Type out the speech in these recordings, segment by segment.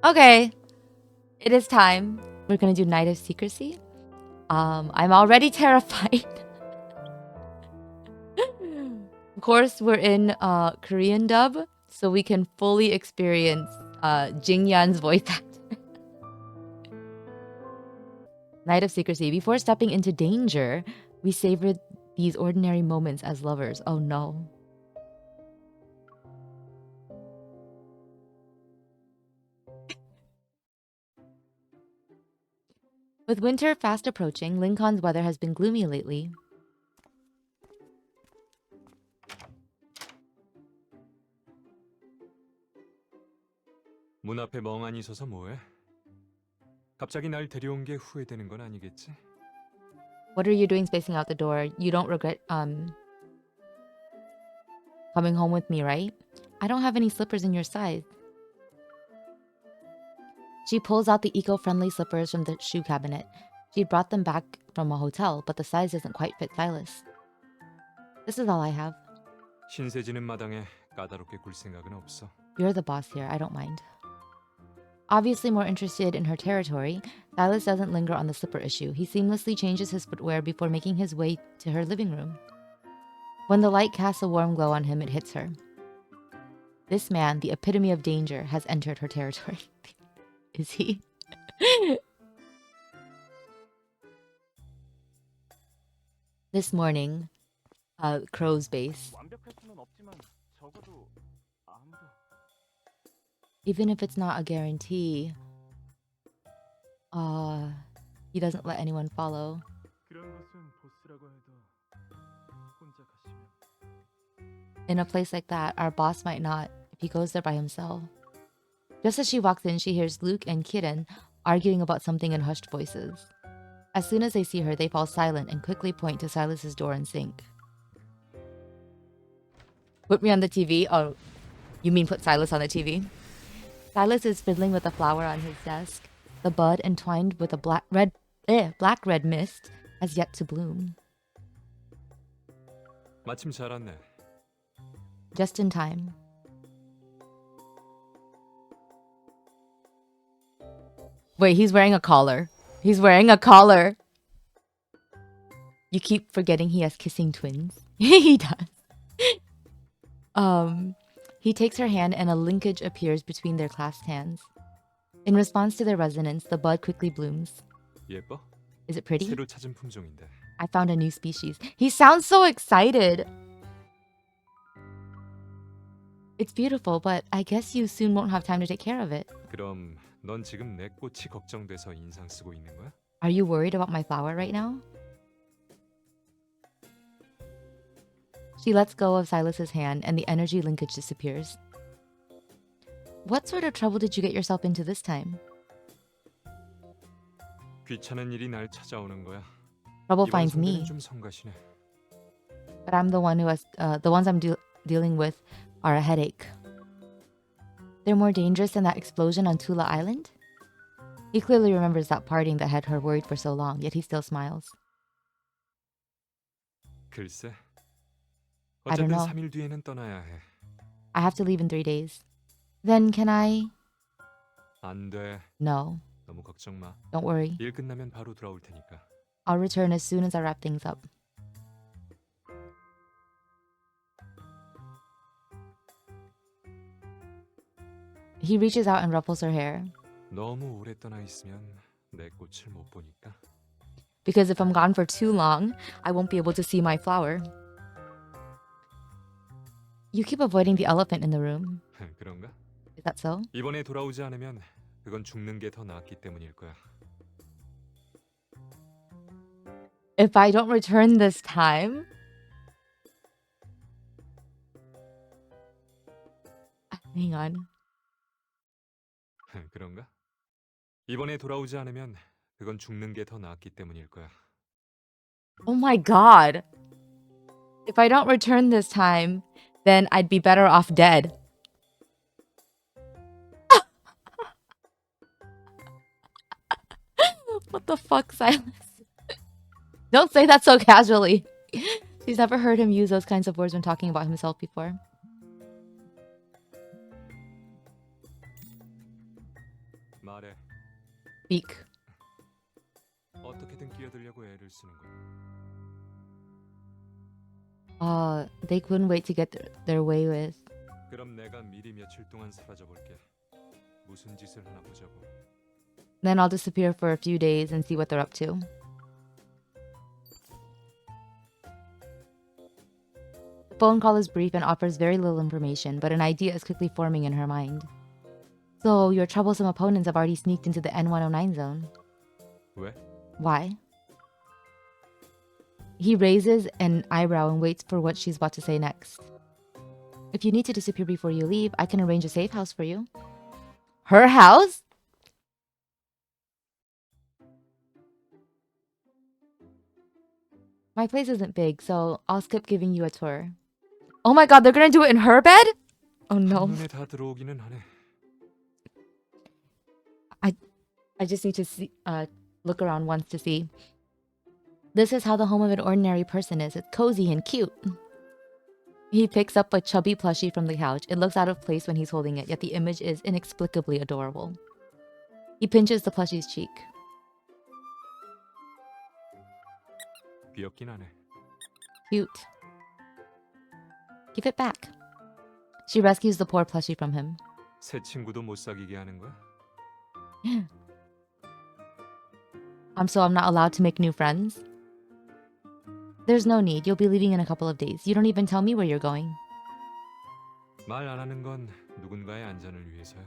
Okay, it is time. We're gonna do Night of Secrecy. I'm already terrified. Of course, we're in Korean dub, so we can fully experience Jing Yan's voice acting. Night of Secrecy. Before stepping into danger, we savor these ordinary moments as lovers. Oh no. With winter fast approaching, Lincoln's weather has been gloomy lately. 문 앞에 멍하니 서서 뭐해? 갑자기 날 데려온 게 후회되는 건 아니겠지? What are you doing spacing out the door? You don't regret coming home with me, right? I don't have any slippers in your size. She pulls out the eco-friendly slippers from the shoe cabinet. She'd brought them back from a hotel, but the size doesn't quite fit Sylus. This is all I have. 신세 지는 마당에 까다롭게 굴 생각은 없어. You're the boss here, I don't mind. Obviously more interested in her territory, Sylus doesn't linger on the slipper issue. He seamlessly changes his footwear before making his way to her living room. When the light casts a warm glow on him, it hits her. This man, the epitome of danger, has entered her territory. Is he? This morning, Crow's base. Even if it's not a guarantee, he doesn't let anyone follow. In a place like that, our boss might not if he goes there by himself. Just as she walks in, she hears Luke and Kiran arguing about something in hushed voices. As soon as they see her, they fall silent and quickly point to Sylus's door and sink. Put me on the TV? Oh, you mean put Sylus on the TV? Sylus is fiddling with a flower on his desk. The bud, entwined with a black-red mist, has yet to bloom. 마침 잘 왔네. Just in time. Wait, he's wearing a collar. He's wearing a collar. You keep forgetting he has kissing twins. He does. He takes her hand and a linkage appears between their clasped hands. In response to their resonance, the bud quickly blooms. 예뻐? Is it pretty? 새로 찾은 품종인데. I found a new species. He sounds so excited. It's beautiful, but I guess you soon won't have time to take care of it. 그럼 넌 지금 내 꽃이 걱정돼서 인상 쓰고 있는 거야? Are you worried about my flower right now? She lets go of Sylus's hand and the energy linkage disappears. What sort of trouble did you get yourself into this time? 귀찮은 일이 날 찾아오는 거야. Trouble 이번 finds 상대는 me, 좀 성가시네. but I'm the one who has the ones I'm dealing with are a headache. They're more dangerous than that explosion on Tula Island? He clearly remembers that parting that had her worried for so long, yet he still smiles. 글쎄. I don't 어쨌든 know. 3일 뒤에는 떠나야 해. I have to leave in 3 days. Then can I? 안 돼. No, 너무 걱정 마. don't worry. 일 끝나면 바로 돌아올 테니까. I'll return as soon as I wrap things up. He reaches out and ruffles her hair. 너무 오래 떠나 있으면 내 꽃을 못 보니까. Because if I'm gone for too long, I won't be able to see my flower. You keep avoiding the elephant in the room. 그런가? Is that so? 이번에 돌아오지 않으면 그건 죽는 게 더 낫기 때문일 거야. If I don't return this time... Hang on. 그런가? 이번에 돌아오지 않으면 그건 죽는 게 더 낫기 때문일 거야. Oh my god. If I don't return this time, then I'd be better off dead. What the fuck, Sylus? Don't say that so casually. She's never heard him use those kinds of words when talking about himself before. 말해. Speak. 어떻게든 끼어들려고 애를 쓰는 거야. They couldn't wait to get their way with. 그럼 내가 미리 며칠 동안 사라져 볼게. 무슨 짓을 하나 보자고. Then I'll disappear for a few days and see what they're up to. The phone call is brief and offers very little information, but an idea is quickly forming in her mind. So, your troublesome opponents have already sneaked into the N109 zone. 왜? Why? He raises an eyebrow and waits for what she's about to say next. If you need to disappear before you leave, I can arrange a safe house for you. Her house? My place isn't big, so I'll skip giving you a tour. Oh my god, they're gonna do it in her bed? Oh no. 눈에 다 들어오기는 하네. I just need to see, look around once to see. This is how the home of an ordinary person is. It's cozy and cute. He picks up a chubby plushie from the couch. It looks out of place when he's holding it, yet the image is inexplicably adorable. He pinches the plushie's cheek. 귀엽긴 하네. Cute. Give it back. She rescues the poor plushie from him. 새 친구도 못 사귀게 하는 거야? So I'm not allowed to make new friends? There's no need. You'll be leaving in a couple of days. You don't even tell me where you're going. 말 안 하는 건 누군가의 안전을 위해서야.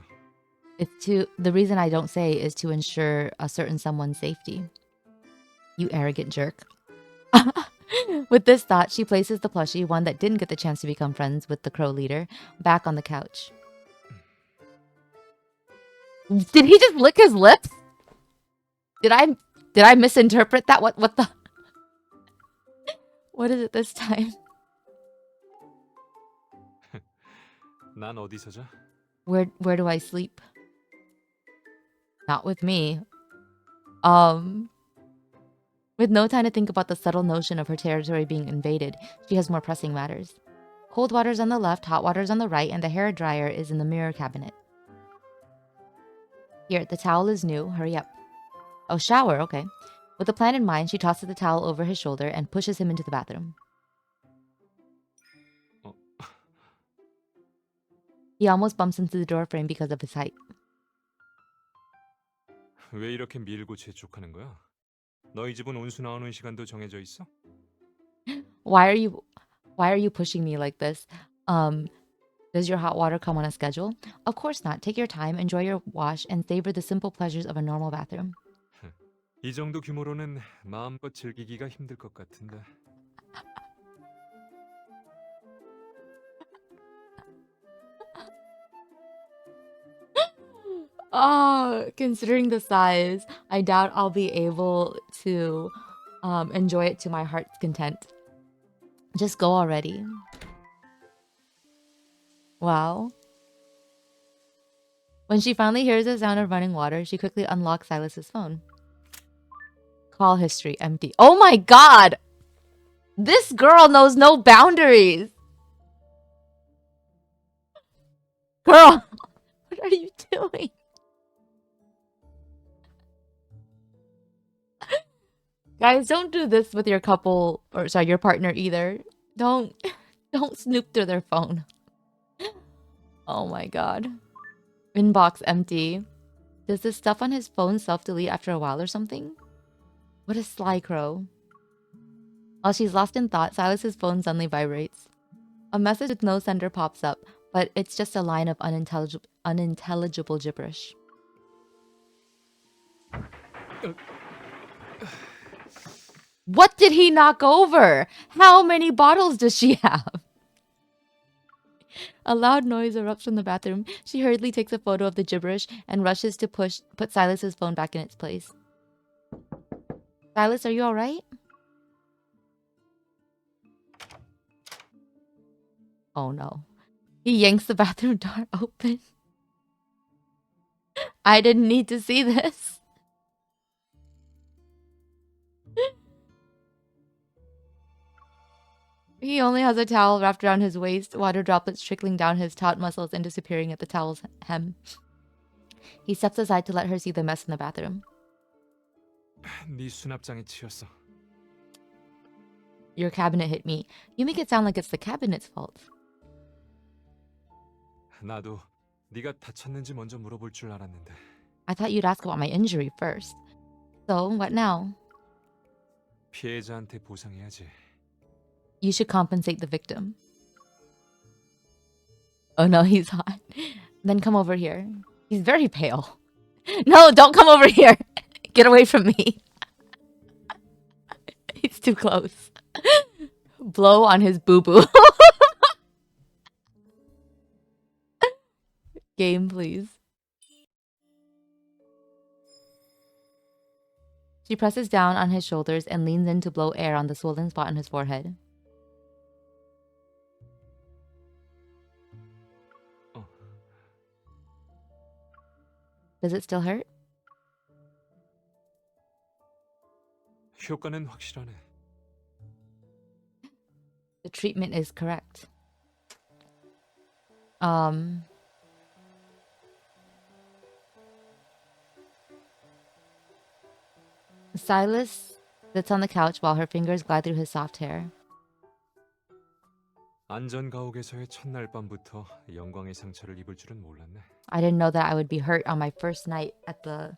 The reason I don't say is to ensure a certain someone's safety. You arrogant jerk. With this thought, she places the plushie, one that didn't get the chance to become friends with the crow leader, back on the couch. Did he just lick his lips? Did I misinterpret that? What the? What is it this time? 난 어디서 자? Where do I sleep? Not with me. With no time to think about the subtle notion of her territory being invaded, she has more pressing matters. Cold water's on the left, hot water's on the right, and the hair dryer is in the mirror cabinet. Here, the towel is new. Hurry up. Oh, shower, okay. With a plan in mind, she tosses the towel over his shoulder and pushes him into the bathroom. He almost bumps into the doorframe because of his height. 왜 이렇게 밀고 재촉하는 거야? 너희 집은 온수 나오는 시간도 정해져 있어? Why are you pushing me like this? Does your hot water come on a schedule? Of course not. Take your time, enjoy your wash, and savor the simple pleasures of a normal bathroom. 이 정도 규모로는 마음껏 즐기기가 힘들 것 같은데. Considering the size, I doubt I'll be able to enjoy it to my heart's content. Just go already. Wow. When she finally hears the sound of running water, she quickly unlocks Silas's phone. Call history empty. Oh my god! This girl knows no boundaries! Girl! What are you doing? Guys, don't do this with your couple, or sorry, your partner either. Don't snoop through their phone. Oh my god. Inbox empty. Does this stuff on his phone self-delete after a while or something? What a sly crow. While she's lost in thought, Silas's phone suddenly vibrates. A message with no sender pops up, but it's just a line of unintelligible gibberish. What did he knock over? How many bottles does she have? A loud noise erupts from the bathroom. She hurriedly takes a photo of the gibberish and rushes to put Silas's phone back in its place. Silas, are you alright? Oh no. He yanks the bathroom door open. I didn't need to see this. He only has a towel wrapped around his waist, water droplets trickling down his taut muscles and disappearing at the towel's hem. He steps aside to let her see the mess in the bathroom. 네 수납장에 치였어. Your cabinet hit me. You make it sound like it's the cabinet's fault. 나도 네가 다쳤는지 먼저 물어볼 줄 알았는데. I thought you'd ask about my injury first. So, what now? 피해자한테 보상해야지. You should compensate the victim. Oh no, he's hot. Then come over here. He's very pale. No, don't come over here. Get away from me. He's too close. Blow on his boo-boo. Game, please. She presses down on his shoulders and leans in to blow air on the swollen spot on his forehead. Does it still hurt? 효과는 확실하네. The treatment is correct. Sylus sits on the couch while her fingers glide through his soft hair. 안전가옥에서의 첫날 밤부터 영광의 상처를 입을 줄은 몰랐네. I didn't know that I would be hurt on my first night at the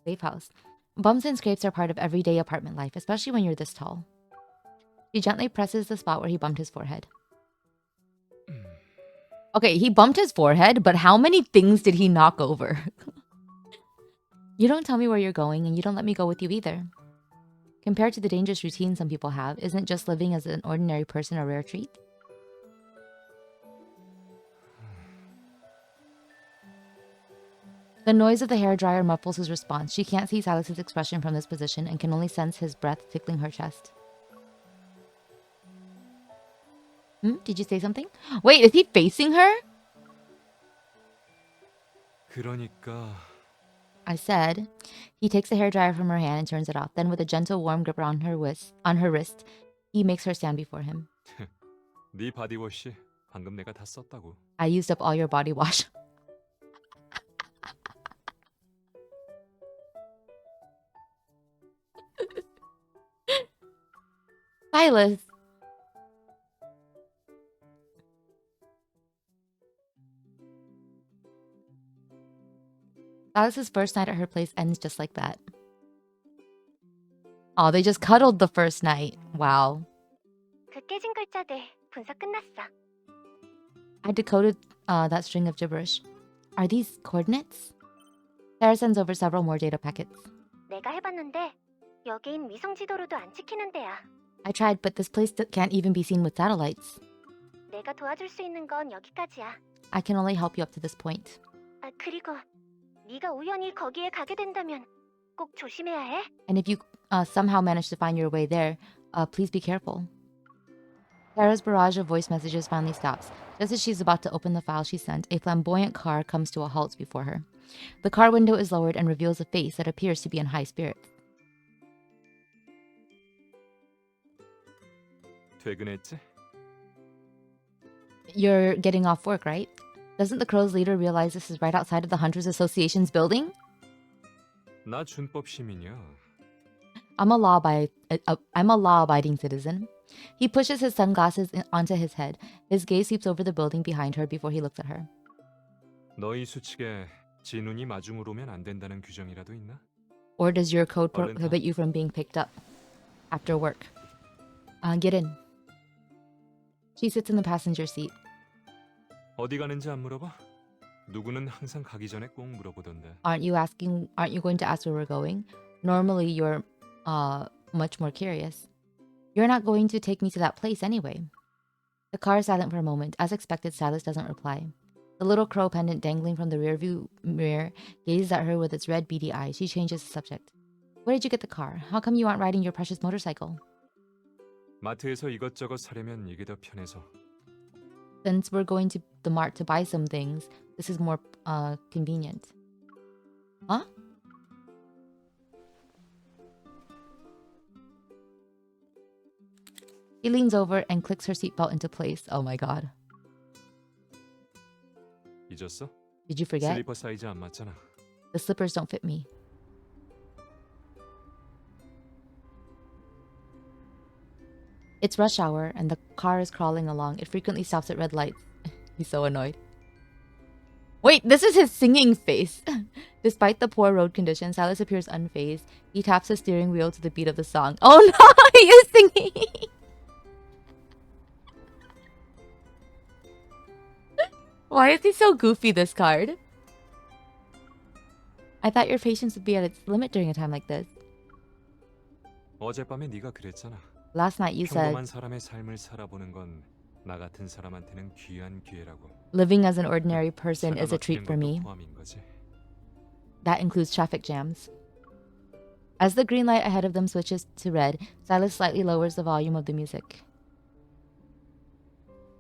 safe house. Bumps and scrapes are part of everyday apartment life, especially when you're this tall. She gently presses the spot where he bumped his forehead. Okay, he bumped his forehead, but how many things did he knock over? You don't tell me where you're going, and you don't let me go with you either. Compared to the dangerous routine some people have, isn't just living as an ordinary person a rare treat? The noise of the hairdryer muffles his response. She can't see Silas's expression from this position and can only sense his breath tickling her chest. Did you say something? Wait, is he facing her? 그러니까 I said. He takes the hairdryer from her hand and turns it off. Then with a gentle warm grip on her wrist, he makes her stand before him. 네 바디워시 방금 내가 다 썼다고. I used up all your body wash. Sylus. Silas's first night at her place ends just like that. Oh, they just cuddled the first night. Wow. 그 깨진 글자들 분석 끝났어. I decoded that string of gibberish. Are these coordinates? Sarah sends over several more data packets. 내가 해봤는데 여긴 위성 지도로도 안 찍히는 데야. I tried, but this place can't even be seen with satellites. 내가 도와줄 수 있는 건 여기까지야. I can only help you up to this point. 아, 그리고 네가 우연히 거기에 가게 된다면 꼭 조심해야 해. And if you somehow manage to find your way there, please be careful. Sarah's barrage of voice messages finally stops. Just as she's about to open the file she sent, a flamboyant car comes to a halt before her. The car window is lowered and reveals a face that appears to be in high spirits. 퇴근했지? You're getting off work, right? Doesn't the Crow's leader realize this is right outside of the Hunters Association's building? 나 준법 시민이야. I'm a law-abiding citizen. He pushes his sunglasses onto his head. His gaze sweeps over the building behind her before he looks at her. 너희 수칙에 진운이 마중으로 오면 안 된다는 규정이라도 있나? Or does your code 얼른 타. prohibit you from being picked up after work? Get in. She sits in the passenger seat. 어디 가는지 안 물어봐? 누구는 항상 가기 전에 꼭 물어보던데. Aren't you going to ask where we're going? Normally you're much more curious. You're not going to take me to that place anyway. The car is silent for a moment. As expected, Sylus doesn't reply. The little crow pendant dangling from the rearview mirror gazes at her with its red beady eyes. She changes the subject. Where did you get the car? How come you aren't riding your precious motorcycle? 마트에서 이것저것 사려면 이게 더 편해서. Since we're going to the mart to buy some things, this is more convenient. Huh? He leans over and clicks her seatbelt into place. Oh my god. 잊었어? Did you forget? 슬리퍼 사이즈 안 맞잖아. The slippers don't fit me. It's rush hour and the car is crawling along. It frequently stops at red lights. He's so annoyed. Wait, this is his singing face. Despite the poor road conditions, Sylus appears unfazed. He taps the steering wheel to the beat of the song. Oh no, he is singing. Why is he so goofy, this card? I thought your patience would be at its limit during a time like this. 어젯밤에 네가 그랬잖아. Last night you said, 평범한 사람의 삶을 살아보는 건 나 같은 사람한테는 귀한 기회라고. living as an ordinary person 차가 is a treat 막히는 for 것도 me. 포함인 거지. That includes traffic jams. As the green light ahead of them switches to red, Sylus slightly lowers the volume of the music.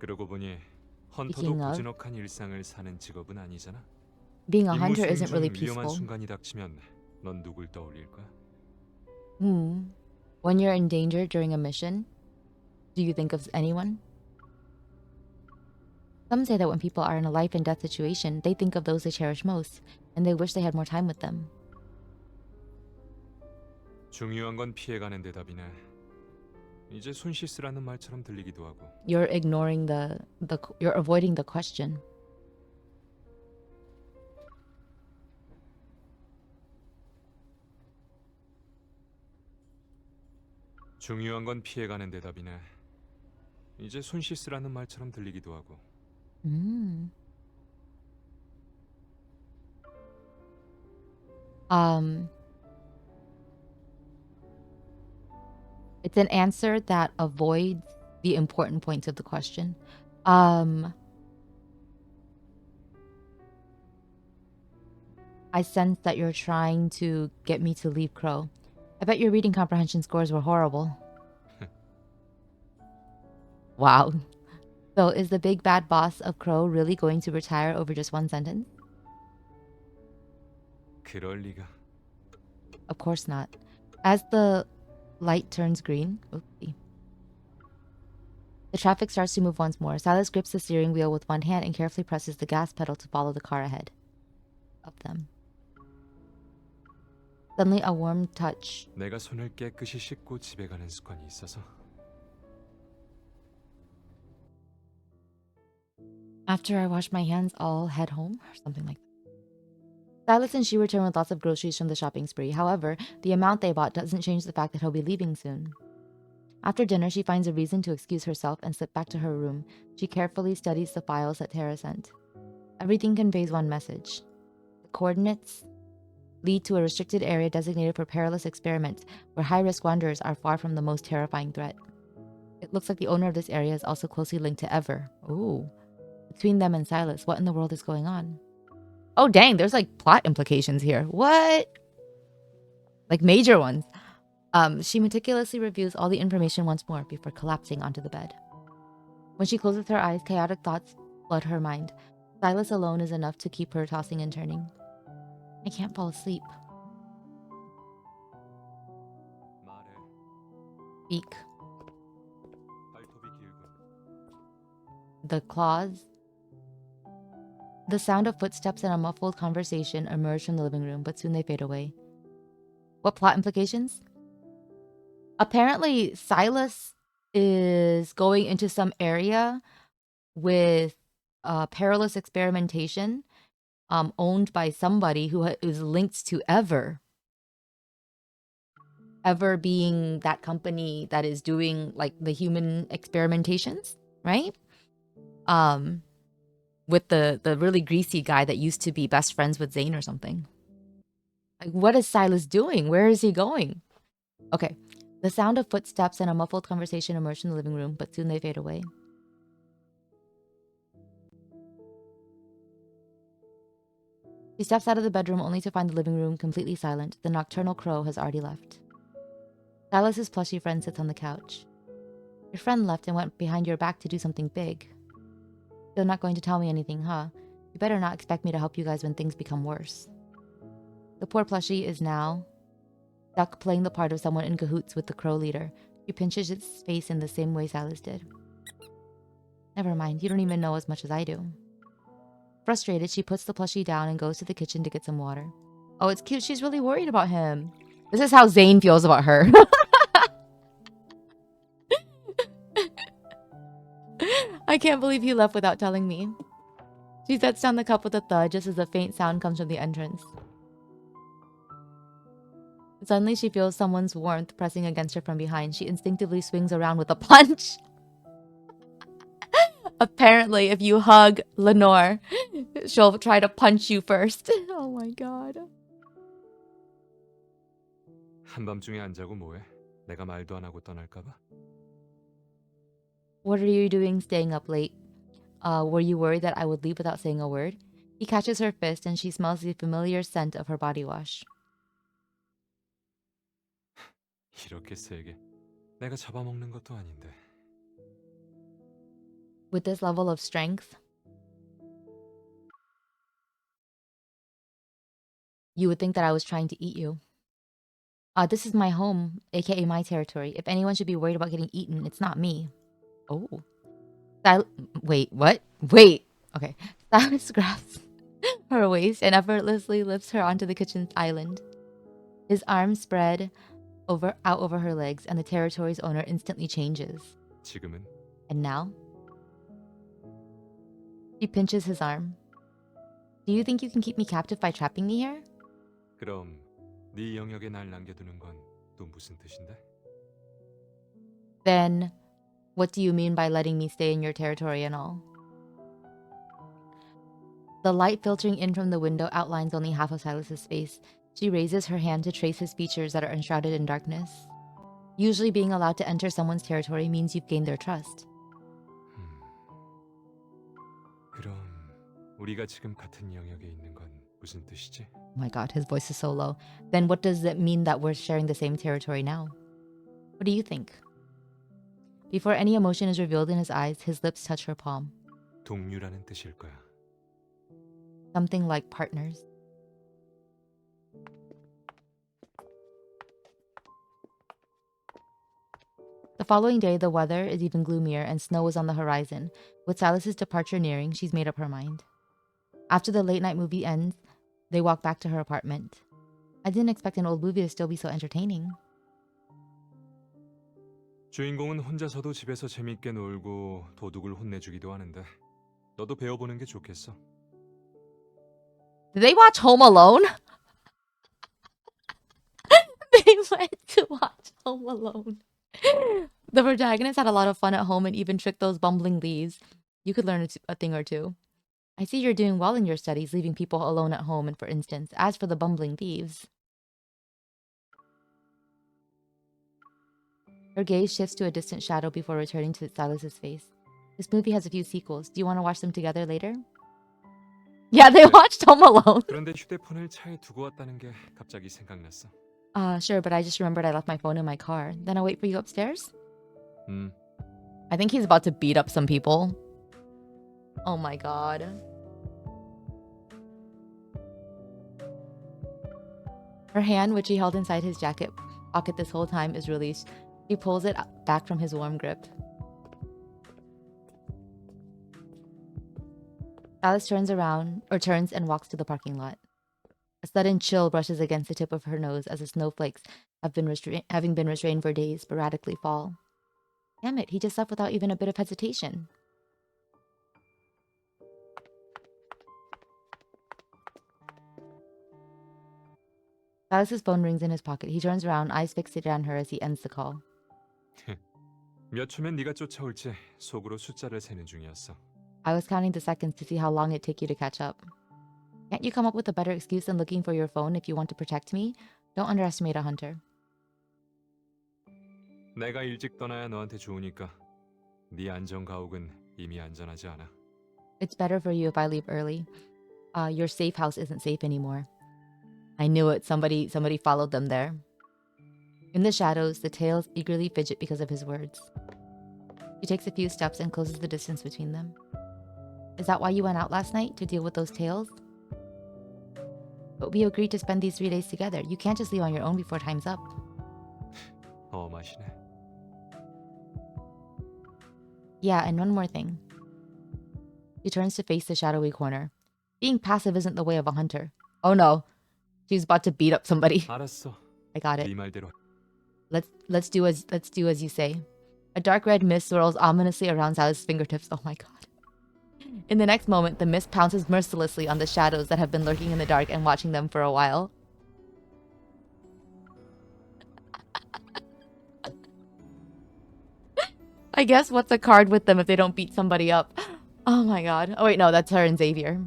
그러고 보니 헌터도 Speaking of, 고즈넉한 일상을 사는 직업은 아니잖아. being a 임무 hunter 수행 isn't 중 really 위험한 peaceful. 순간이 닥치면 넌 누굴 떠올릴 거야? When you're in danger during a mission, do you think of anyone? Some say that when people are in a life and death situation, they think of those they cherish most, and they wish they had more time with them. 중요한 건 피해가는 대답이네. 이제 손씨 쓰라는 말처럼 들리기도 하고. You're ignoring you're avoiding the question. 중요한 건 피해가는 대답이네. 이제 손씨 쓰라는 말처럼 들리기도 하고. It's an answer that avoids the important points of the question. I sense that you're trying to get me to leave Crow. I bet your reading comprehension scores were horrible. Wow. So is the big bad boss of Crow really going to retire over just one sentence? 그럴 리가. Of course not. As the light turns green, oopsie, the traffic starts to move once more. Sylus grips the steering wheel with one hand and carefully presses the gas pedal to follow the car ahead of them. Suddenly, a warm touch. 내가 손을 깨끗이 씻고 집에 가는 습관이 있어서. After I wash my hands, I'll head home, or something like that. Sylus and she return with lots of groceries from the shopping spree. However, the amount they bought doesn't change the fact that he'll be leaving soon. After dinner, she finds a reason to excuse herself and slip back to her room. She carefully studies the files that Tara sent. Everything conveys one message. The coordinates lead to a restricted area designated for perilous experiments, where high-risk wanderers are far from the most terrifying threat. It looks like the owner of this area is also closely linked to Ever. Ooh. Between them and Sylus, what in the world is going on? Oh dang, there's like plot implications here. What? Like major ones. She meticulously reviews all the information once more before collapsing onto the bed. When she closes her eyes, chaotic thoughts flood her mind. Sylus alone is enough to keep her tossing and turning. I can't fall asleep. 말해. Speak. 발톱이 길고. The claws. The sound of footsteps and a muffled conversation emerge from the living room, but soon they fade away. What plot implications? Apparently, Sylus is going into some area with perilous experimentation owned by somebody who is linked to Ever. Ever being that company that is doing like the human experimentations, right? With the really greasy guy that used to be best friends with Zane or something. Like, what is Sylus doing? Where is he going? Okay. The sound of footsteps and a muffled conversation emerge from the living room, but soon they fade away. She steps out of the bedroom only to find the living room completely silent. The nocturnal crow has already left. Sylus's plushy friend sits on the couch. Your friend left and went behind your back to do something big. Still not going to tell me anything, huh? You better not expect me to help you guys when things become worse. The poor plushie is now stuck playing the part of someone in cahoots with the crow leader. She pinches its face in the same way Sylus did. Never mind, you don't even know as much as I do. Frustrated, she puts the plushie down and goes to the kitchen to get some water. Oh, it's cute. She's really worried about him. This is how Zane feels about her. I can't believe he left without telling me. She sets down the cup with a thud just as a faint sound comes from the entrance. Suddenly, she feels someone's warmth pressing against her from behind. She instinctively swings around with a punch. Apparently, if you hug Lenore, she'll try to punch you first. Oh my god. 한밤중에 안 자고 뭐해? 내가 말도 안 하고 떠날까 봐. What are you doing staying up late? Were you worried that I would leave without saying a word? He catches her fist and she smells the familiar scent of her body wash. 이렇게 세게. 내가 잡아먹는 것도 아닌데. With this level of strength, you would think that I was trying to eat you. This is my home, aka my territory. If anyone should be worried about getting eaten, it's not me. Oh. Wait, what? Wait. Okay. Sylus grabs her waist and effortlessly lifts her onto the kitchen island. His arms spread out over her legs, and the territory's owner instantly changes. 지금은 And now? She pinches his arm. Do you think you can keep me captive by trapping me here? 그럼 네 영역에 날 남겨두는 건 또 무슨 뜻인데? Then, what do you mean by letting me stay in your territory and all? The light filtering in from the window outlines only half of Silas's face. She raises her hand to trace his features that are enshrouded in darkness. Usually being allowed to enter someone's territory means you've gained their trust. 그럼 우리가 지금 같은 영역에 있는 건 무슨 뜻이지? Oh my god, his voice is so low. Then what does it mean that we're sharing the same territory now? What do you think? Before any emotion is revealed in his eyes, his lips touch her palm. 동료라는 뜻일 거야. Something like partners. The following day, the weather is even gloomier and snow is on the horizon. With Silas's departure nearing, she's made up her mind. After the late night movie ends, they walk back to her apartment. I didn't expect an old movie to still be so entertaining. 주인공은 혼자서도 집에서 재밌게 놀고 도둑을 혼내주기도 하는데 너도 배워보는 게 좋겠어. Did they watch Home Alone? They went to watch Home Alone. The protagonist had a lot of fun at home and even tricked those bumbling thieves. You could learn a thing or two. I see you're doing well in your studies, leaving people alone at home, and for instance, as for the bumbling thieves. Her gaze shifts to a distant shadow before returning to Silas's face. This movie has a few sequels. Do you want to watch them together later? Yeah, they watched Home Alone. 그런데 휴대폰을 차에 두고 왔다는 게 갑자기 생각났어. Sure, but I just remembered I left my phone in my car. Then I'll wait for you upstairs? I think he's about to beat up some people. Oh my god. Her hand, which he held inside his jacket pocket this whole time, is released. She pulls it back from his warm grip. Alice turns and walks to the parking lot. A sudden chill brushes against the tip of her nose as the snowflakes, having been restrained for days, sporadically fall. Damn it, he just left without even a bit of hesitation. Alice's phone rings in his pocket. He turns around, eyes fixated on her as he ends the call. 몇 초면 네가 쫓아올지 속으로 숫자를 세는 중이었어. I was counting the seconds to see how long it'd take you to catch up. Can't you come up with a better excuse than looking for your phone if you want to protect me? Don't underestimate a hunter. 내가 일찍 떠나야 너한테 좋으니까 네 안전 가옥은 이미 안전하지 않아. It's better for you if I leave early. Your safe house isn't safe anymore. I knew it. Somebody followed them there. In the shadows, the tails eagerly fidget because of his words. She takes a few steps and closes the distance between them. Is that why you went out last night? To deal with those tails? But we agreed to spend these 3 days together. You can't just leave on your own before time's up. 마시네. Yeah, and one more thing. She turns to face the shadowy corner. Being passive isn't the way of a hunter. Oh no. She's about to beat up somebody. 알았어. I got it. 네 말대로. Let's do as you say. A dark red mist swirls ominously around Sylus' fingertips. Oh my god. In the next moment, the mist pounces mercilessly on the shadows that have been lurking in the dark and watching them for a while. I guess what's a card with them if they don't beat somebody up? Oh my god. Oh wait, no, that's her and Xavier.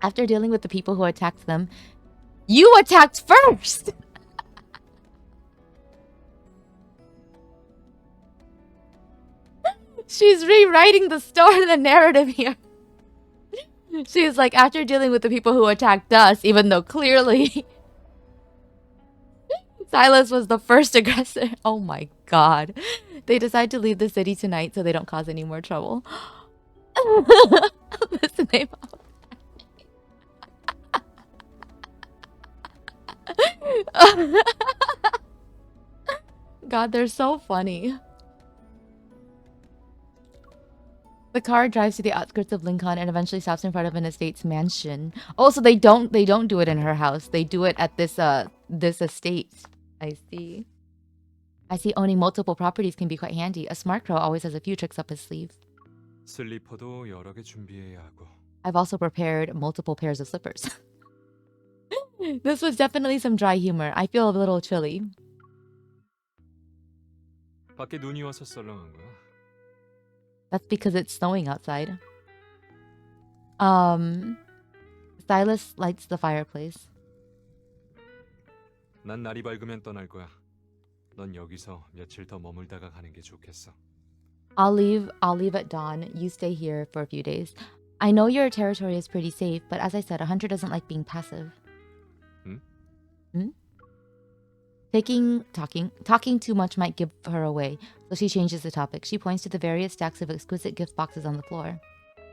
After dealing with the people who attacked them, you attacked first! She's rewriting the narrative here. She's like, after dealing with the people who attacked us, even though clearly Sylus was the first aggressor. Oh my god. They decide to leave the city tonight so they don't cause any more trouble. Listen, God, they're so funny. The car drives to the outskirts of Lincoln and eventually stops in front of an estate's mansion. Oh, so they don't do it in her house. They do it at this estate. I see. I see owning multiple properties can be quite handy. A smart crow always has a few tricks up his sleeve. 슬리퍼도 여러 개 준비해야 하고. I've also prepared multiple pairs of slippers. This was definitely some dry humor. I feel a little chilly. 밖에 눈이 와서 썰렁한 거야. That's because it's snowing outside. Sylus lights the fireplace. 난 날이 밝으면 떠날 거야. 넌 여기서 며칠 더 머물다가 가는 게 좋겠어. I'll leave at dawn. You stay here for a few days. I know your territory is pretty safe, but as I said, a hunter doesn't like being passive. Talking too much might give her away, so she changes the topic. She points to the various stacks of exquisite gift boxes on the floor.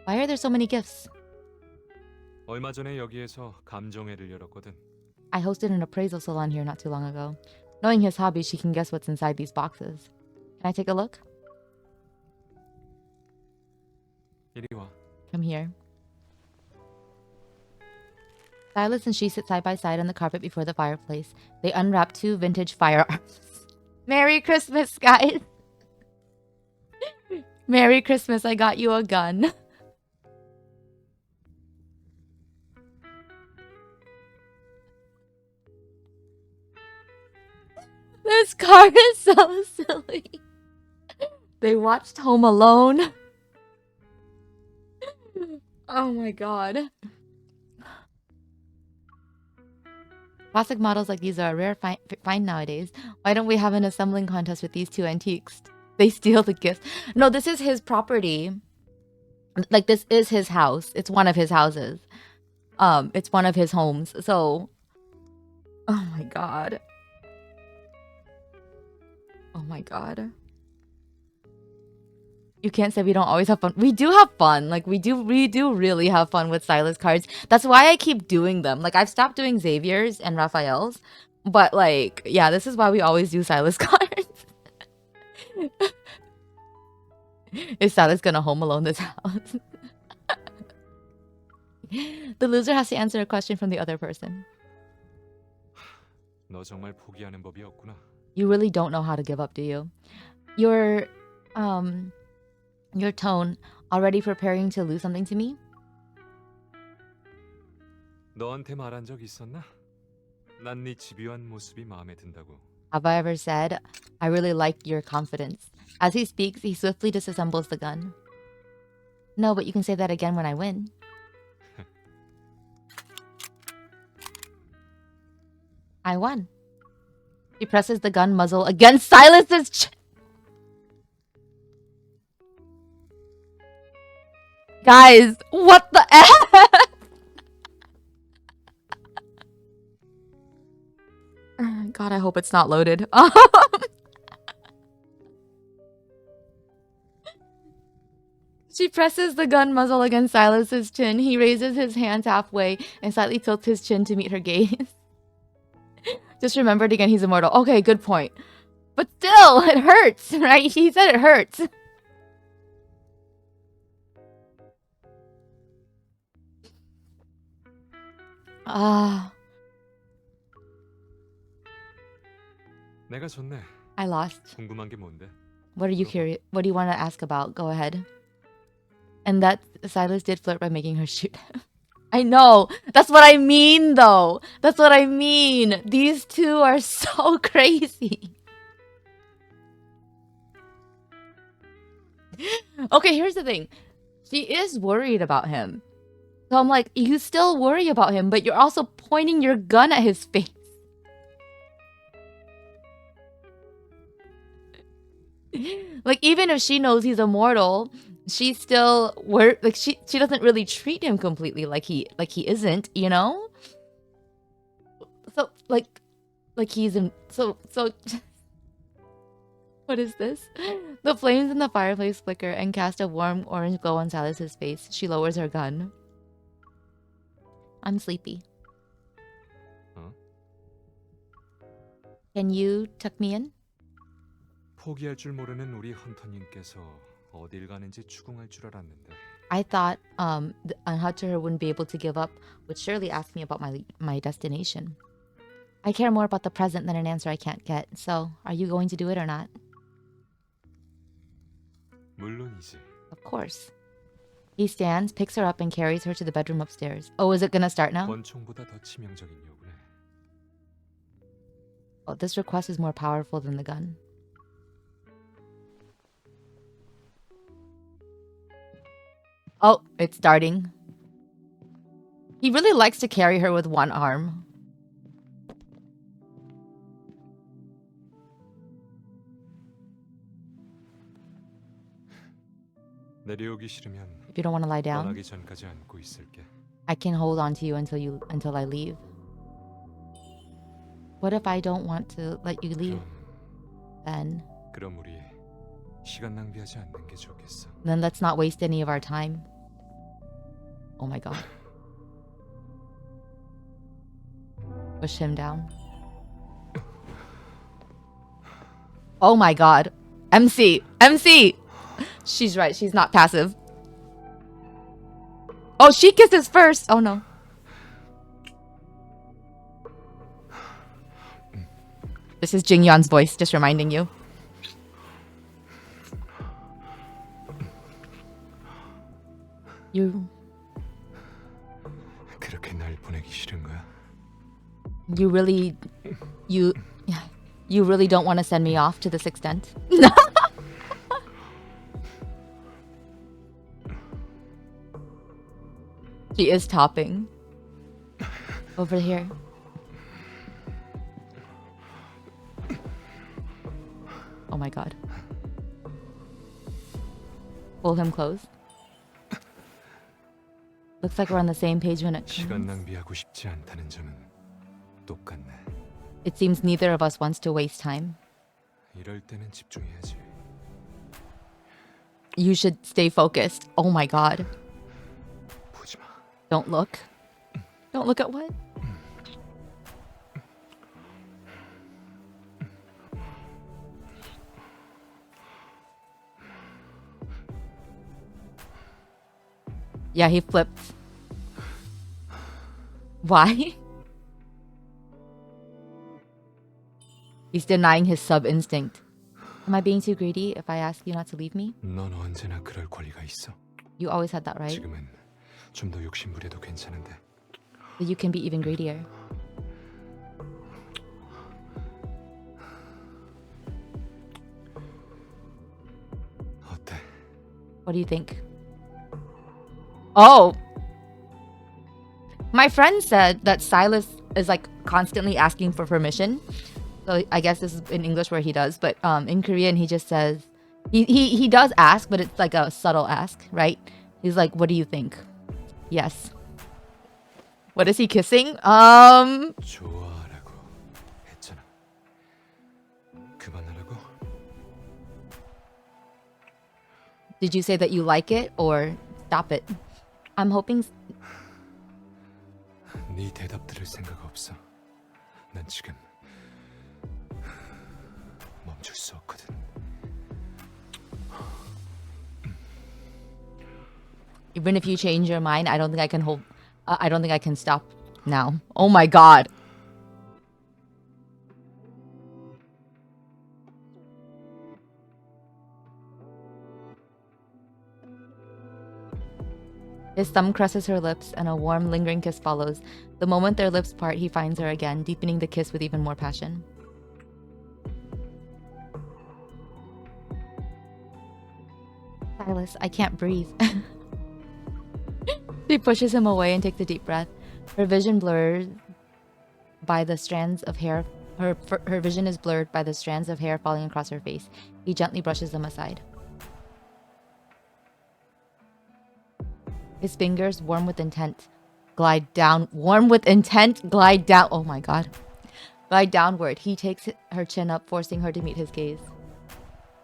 Why are there so many gifts? 얼마 전에 여기에서 감정회를 열었거든. I hosted an appraisal salon here not too long ago. Knowing his hobby, she can guess what's inside these boxes. Can I take a look? 이리 와. Come here. Sylus and she sit side by side on the carpet before the fireplace. They unwrap 2 vintage firearms. Merry Christmas, guys! Merry Christmas, I got you a gun. This card is so silly. They watched Home Alone. Oh my god. Classic models like these are a rare find nowadays. Why don't we have an assembling contest with these 2 antiques? They steal the gifts. No, this is his property. Like, this is his house. It's one of his houses. It's one of his homes. So, oh my god. Oh my god. You can't say we don't always have fun. We do have fun. Like, we do really have fun with Sylus cards. That's why I keep doing them. Like, I've stopped doing Xavier's and Raphael's. But, like, yeah, this is why we always do Sylus cards. Is Sylus gonna home alone this house? The loser has to answer a question from the other person. 너 정말 포기하는 법이 없구나. You really don't know how to give up, do you? Your tone, already preparing to lose something to me? 너한테 말한 적 있었나? 난 네 집요한 모습이 마음에 든다고. Have I ever said, I really like your confidence? As he speaks, he swiftly disassembles the gun. No, but you can say that again when I win. I won. He presses the gun muzzle against Sylus's chest. Guys, what the F? God, I hope it's not loaded. She presses the gun muzzle against Sylus's chin. He raises his hands halfway and slightly tilts his chin to meet her gaze. Just remembered again, he's immortal. Okay, good point. But still, it hurts, right? He said it hurts. 내가 졌네. I lost. 궁금한 게 뭔데? What are you curious? What do you want to ask about? Go ahead. And that Silas did flirt by making her shoot. I know. That's what I mean, though. That's what I mean. These two are so crazy. Okay, here's the thing. She is worried about him. So I'm like, you still worry about him, but you're also pointing your gun at his face. Like, even if she knows he's immortal, she still she doesn't really treat him completely like he isn't, you know? So like he's in so what is this? The flames in the fireplace flicker and cast a warm orange glow on Silas's face. She lowers her gun. I'm sleepy. Huh? Can you tuck me in? 포기할 줄 모르는 우리 헌터님께서 어딜 가는지 추궁할 줄 알았는데. I thought Hunter wouldn't be able to give up, would surely ask me about my destination. I care more about the present than an answer I can't get. So, are you going to do it or not? 물론이지. Of course. He stands, picks her up, and carries her to the bedroom upstairs. Oh, is it gonna start now? 권총보다 더 치명적인 요구네. Oh, this request is more powerful than the gun. Oh, it's starting. He really likes to carry her with one arm. 내려오기 싫으면 If you don't want to lie down, 떠나기 전까지 안고 있을게. I can hold on to you until I leave. What if I don't want to let you leave? Then 그럼 우리 시간 낭비하지 않는 게 좋겠어. let's not waste any of our time. Oh my god. Push him down. Oh my god. MC! MC! She's right, she's not passive. Oh, she kisses first! Oh no. This is Jing Yun's voice, just reminding you. 그렇게 날 보내기 싫은 거야? You really don't want to send me off to this extent? She is topping. Over here. Oh my god. Pull him close. Looks like we're on the same page when it 시간 comes. 낭비하고 싶지 않다는 점은 똑같네. It seems neither of us wants to waste time. 이럴 때는 집중해야지. You should stay focused. Oh my god. 보지 마. Don't look. Don't look at what? Yeah, he flipped. Why? He's denying his sub-instinct. Am I being too greedy if I ask you not to leave me? 넌 언제나 그럴 권리가 있어. You always had that right. 지금은 좀 더 욕심부려도 괜찮은데. But you can be even greedier. 어때? What do you think? Oh! My friend said that Sylus is like constantly asking for permission. So I guess this is in English where he does, but in Korean he just says he does ask, but it's like a subtle ask, right? He's like, "What do you think?" Yes. What is he kissing? 좋아라고 했잖아. 그만하라고? Did you say that you like it or stop it? I'm hoping 네 대답 들을 생각 없어. 난 지금 멈출 수 없거든. even if you change your mind, I don't think I can hold. I don't think I can stop now. Oh my god. His thumb caresses her lips, and a warm, lingering kiss follows. The moment their lips part, he finds her again, deepening the kiss with even more passion. Sylus, I can't breathe. She pushes him away and takes a deep breath. Her vision blurred by the strands of hair. Her vision is blurred by the strands of hair falling across her face. He gently brushes them aside. His fingers, warm with intent, glide down. Glide down. Oh my god. Glide downward. He takes her chin up, forcing her to meet his gaze.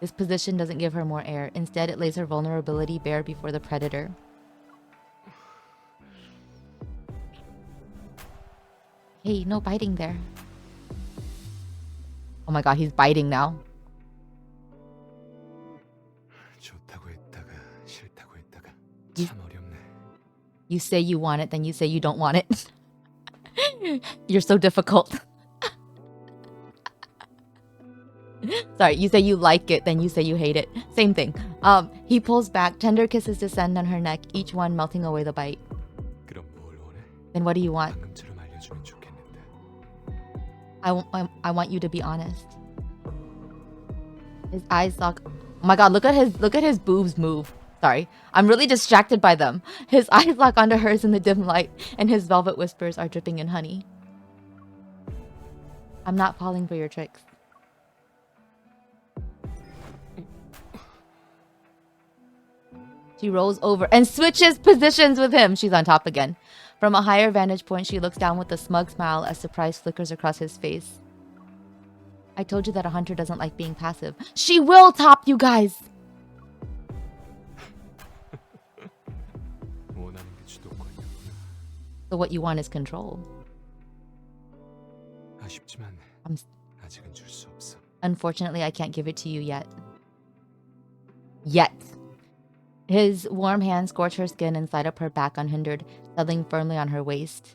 This position doesn't give her more air. Instead, it lays her vulnerability bare before the predator. Hey, no biting there. Oh my god, he's biting now. 좋다고 했다가 싫다고 했다가 You- 참 어렵네. You say you want it, then you say you don't want it. You're so difficult. Sorry, you say you like it, then you say you hate it. Same thing. He pulls back, tender kisses descend on her neck, each one melting away the bite. 그럼 뭘 원해? Then what do you want? 방금처럼 알려주면 좋겠는데. I want you to be honest. His eyes lock. Oh my god, look at his boobs move. Sorry, I'm really distracted by them. His eyes lock onto hers in the dim light, and his velvet whispers are dripping in honey. I'm not falling for your tricks. She rolls over and switches positions with him. She's on top again. From a higher vantage point, she looks down with a smug smile as surprise flickers across his face. I told you that a hunter doesn't like being passive. She will top you guys! 원하는 게 주도권이었구나. So what you want is control. 아쉽지만 I'm 아직은 줄 수 없어. Unfortunately, I can't give it to you yet. Yet. His warm hands scorch her skin and slide up her back unhindered, settling firmly on her waist.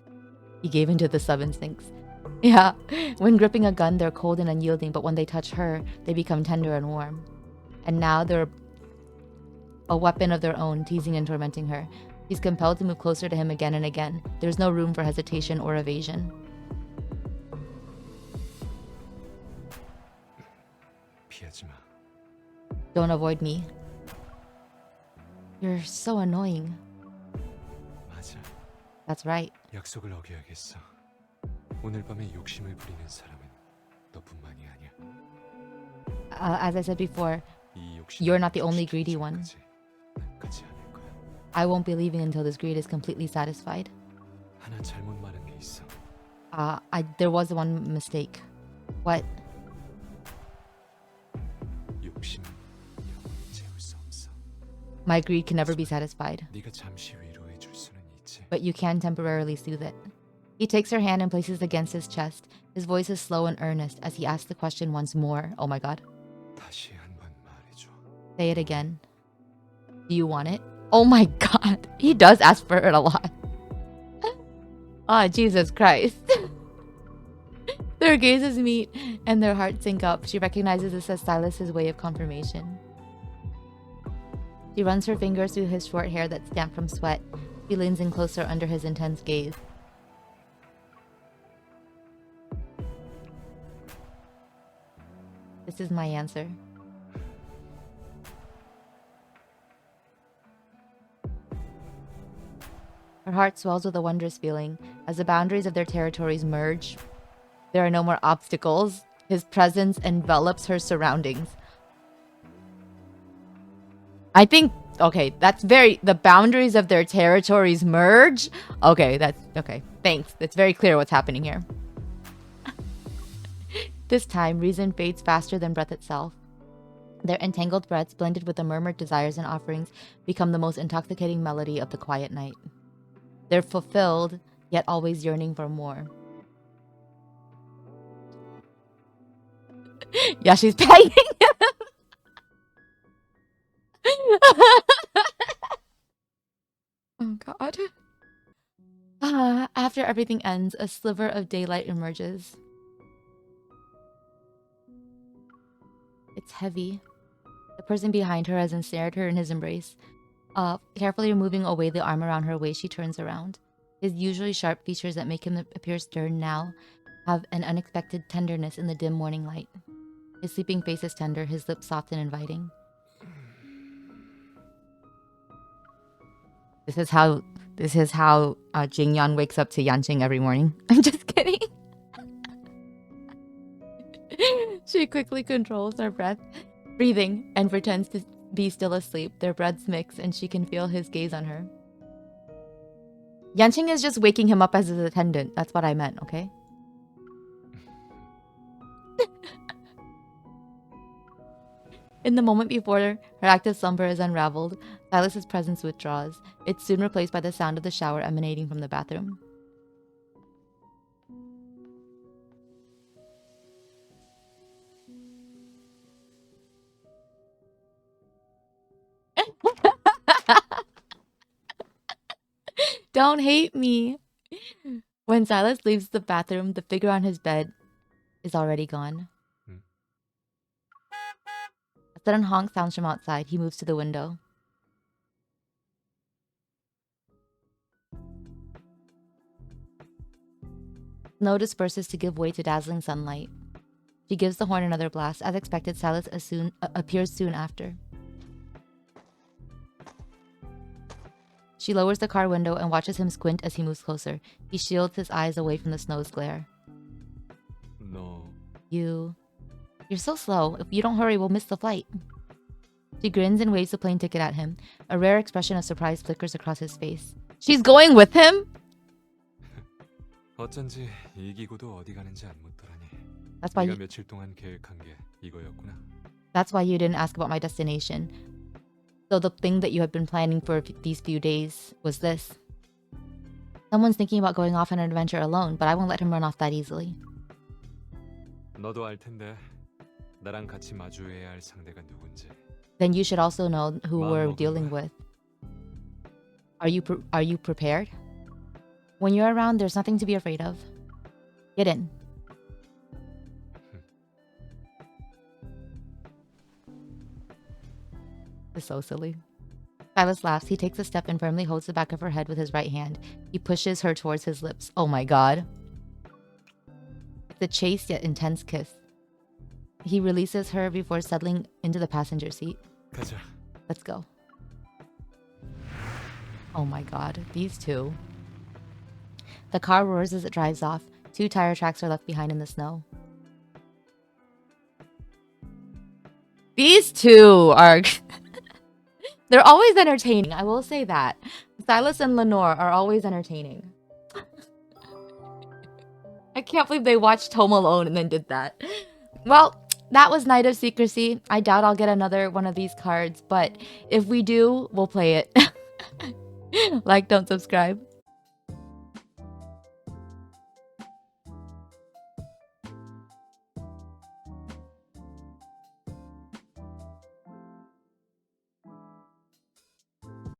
He gave into the sub-instincts. Yeah, when gripping a gun, they're cold and unyielding, but when they touch her, they become tender and warm. And now they're a weapon of their own, teasing and tormenting her. She's compelled to move closer to him again and again. There's no room for hesitation or evasion. 피하지 마. Don't avoid me. You're so annoying. 맞아. That's right. 약속을 어겨야겠어. 오늘 밤에 욕심을 부리는 사람은 너뿐만이 아니야. As I said before, 이 욕심을 you're not the only 지키기 greedy one. 전까지 난 가지 않을 거야. I won't be leaving until this greed is completely satisfied. 하나 잘못 말한 게 있어. There was one mistake. What? 욕심은 영원히 채울 수 없어. My greed can never be satisfied, 네가 잠시 위로해 줄 수는 있지. but you can temporarily soothe it. He takes her hand and places it against his chest. His voice is slow and earnest as he asks the question once more. Oh my god. 다시 한번 말해줘. Say it again. Do you want it? Oh my god. He does ask for it a lot. Ah, Jesus Christ. Their gazes meet and their hearts sync up. She recognizes this as Silas's way of confirmation. She runs her fingers through his short hair that's damp from sweat. She leans in closer under his intense gaze. This is my answer. Her heart swells with a wondrous feeling. As the boundaries of their territories merge, there are no more obstacles. His presence envelops her surroundings. I think, okay, that's very, the boundaries of their territories merge. Okay, thanks. It's very clear what's happening here. This time, reason fades faster than breath itself. Their entangled breaths, blended with the murmured desires and offerings, become the most intoxicating melody of the quiet night. They're fulfilled, yet always yearning for more. Yeah, she's paying him. Oh god. After everything ends, a sliver of daylight emerges. It's heavy. The person behind her has ensnared her in his embrace. Carefully removing away the arm around her waist, she turns around. His usually sharp features that make him appear stern now have an unexpected tenderness in the dim morning light. His sleeping face is tender, his lips soft and inviting. This is how Jingyan wakes up to Yanqing every morning. I'm just kidding. She quickly controls her breathing, and pretends to be still asleep. Their breaths mix, and she can feel his gaze on her. Yanqing is just waking him up as his attendant. That's what I meant, okay? In the moment before her active slumber is unraveled, Silas's presence withdraws. It's soon replaced by the sound of the shower emanating from the bathroom. Don't hate me. When Silas leaves the bathroom, the figure on his bed is already gone. A sudden honk sounds from outside. He moves to the window. Snow disperses to give way to dazzling sunlight. She gives the horn another blast. As expected, Silas appears soon after. She lowers the car window and watches him squint as he moves closer. He shields his eyes away from the snow's glare. 너 You're so slow. If you don't hurry, we'll miss the flight. She grins and waves the plane ticket at him. A rare expression of surprise flickers across his face. She's going with him? 어쩐지 이 기구도 어디 가는지 안 묻더라니. That's why 네가 며칠 동안 계획한 게 이거였구나. That's why you didn't ask about my destination. So the thing that you had been planning for these few days was this. Someone's thinking about going off on an adventure alone, but I won't let him run off that easily. 너도 알 텐데 나랑 같이 마주해야 할 상대가 누군지. Then you should also know who 마음 we're 먹은 dealing 거야. with. Are you prepared? When you're around, there's nothing to be afraid of. Get in. It's so silly. Silas laughs. He takes a step and firmly holds the back of her head with his right hand. He pushes her towards his lips. Oh my god. It's a chaste yet intense kiss. He releases her before settling into the passenger seat. 가자. Let's go. Oh my god, these two. The car roars as it drives off. 2 tire tracks are left behind in the snow. These two are... They're always entertaining, I will say that. Silas and Lenore are always entertaining. I can't believe they watched Home Alone and then did that. Well, that was Night of Secrecy. I doubt I'll get another one of these cards, but if we do, we'll play it. Like, don't subscribe.